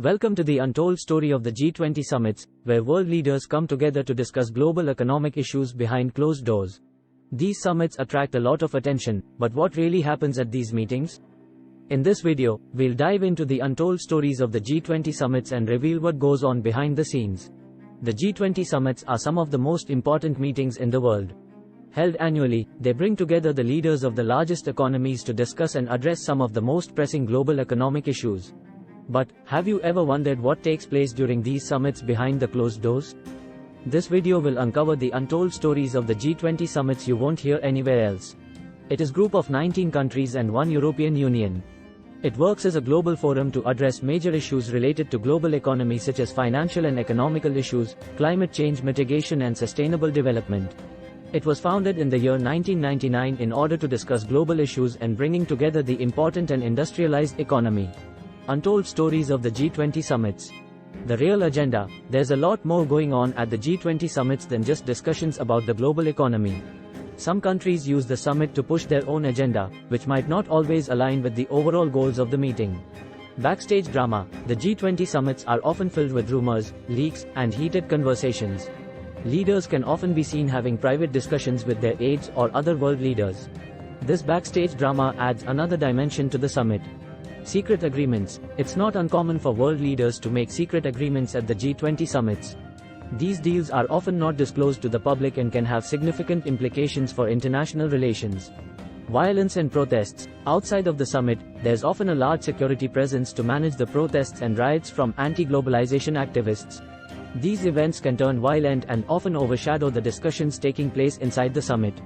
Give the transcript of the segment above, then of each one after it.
Welcome to the untold story of the G20 summits, where world leaders come together to discuss global economic issues behind closed doors. These summits attract a lot of attention, but what really happens at these meetings? In this video, we'll dive into the untold stories of the G20 summits and reveal what goes on behind the scenes. The G20 summits are some of the most important meetings in the world. Held annually, they bring together the leaders of the largest economies to discuss and address some of the most pressing global economic issues. But, have you ever wondered what takes place during these summits behind the closed doors? This video will uncover the untold stories of the G20 summits you won't hear anywhere else. It is a group of 19 countries and one European Union. It works as a global forum to address major issues related to global economy such as financial and economical issues, climate change mitigation and sustainable development. It was founded in the year 1999 in order to discuss global issues and bringing together the important and industrialized economy. Untold stories of the G20 summits. The real agenda: there's a lot more going on at the G20 summits than just discussions about the global economy. Some countries use the summit to push their own agenda, which might not always align with the overall goals of the meeting. Backstage drama: the G20 summits are often filled with rumors, leaks, and heated conversations. Leaders can often be seen having private discussions with their aides or other world leaders. This backstage drama adds another dimension to the summit. Secret agreements: it's not uncommon for world leaders to make secret agreements at the G20 summits. These deals are often not disclosed to the public and can have significant implications for international relations. Violence and protests: outside of the summit, there's often a large security presence to manage the protests and riots from anti-globalization activists. These events can turn violent and often overshadow the discussions taking place inside the summit.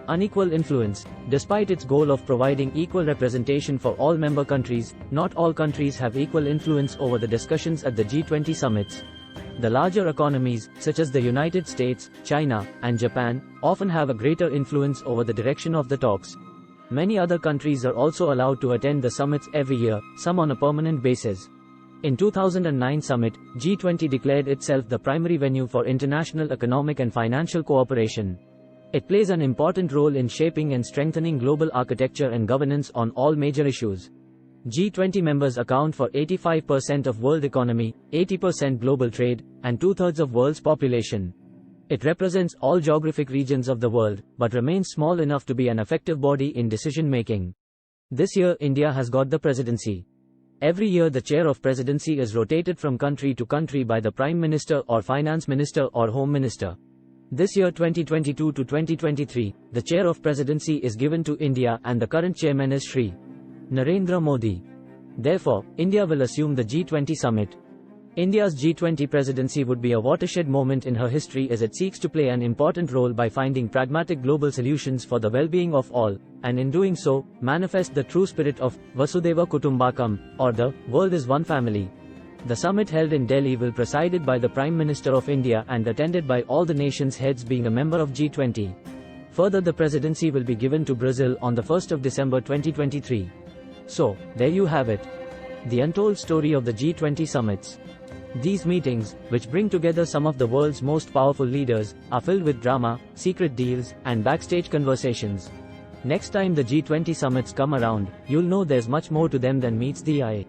Unequal influence: despite its goal of providing equal representation for all member countries, not all countries have equal influence over the discussions at the G20 summits. The larger economies, such as the United States, China, and Japan, often have a greater influence over the direction of the talks. Many other countries are also allowed to attend the summits every year, some on a permanent basis. In 2009 summit, G20 declared itself the primary venue for international economic and financial cooperation. It plays an important role in shaping and strengthening global architecture and governance on all major issues. G20 members account for 85% of world economy, 80% global trade, and two-thirds of world's population. It represents all geographic regions of the world, but remains small enough to be an effective body in decision-making. This year India has got the presidency. Every year the chair of presidency is rotated from country to country by the Prime Minister or Finance Minister or Home Minister. This year 2022 to 2023, the chair of presidency is given to India and the current chairman is Shri Narendra Modi. Therefore, India will assume the G20 summit. India's G20 presidency would be a watershed moment in her history as it seeks to play an important role by finding pragmatic global solutions for the well-being of all, and in doing so, manifest the true spirit of Vasudhaiva Kutumbakam, or the world is one family. The summit held in Delhi will be presided by the Prime Minister of India and attended by all the nations' heads being a member of G20. Further, the presidency will be given to Brazil on the 1st of December 2023. So, there you have it. The untold story of the G20 summits. These meetings, which bring together some of the world's most powerful leaders, are filled with drama, secret deals, and backstage conversations. Next time the G20 summits come around, you'll know there's much more to them than meets the eye.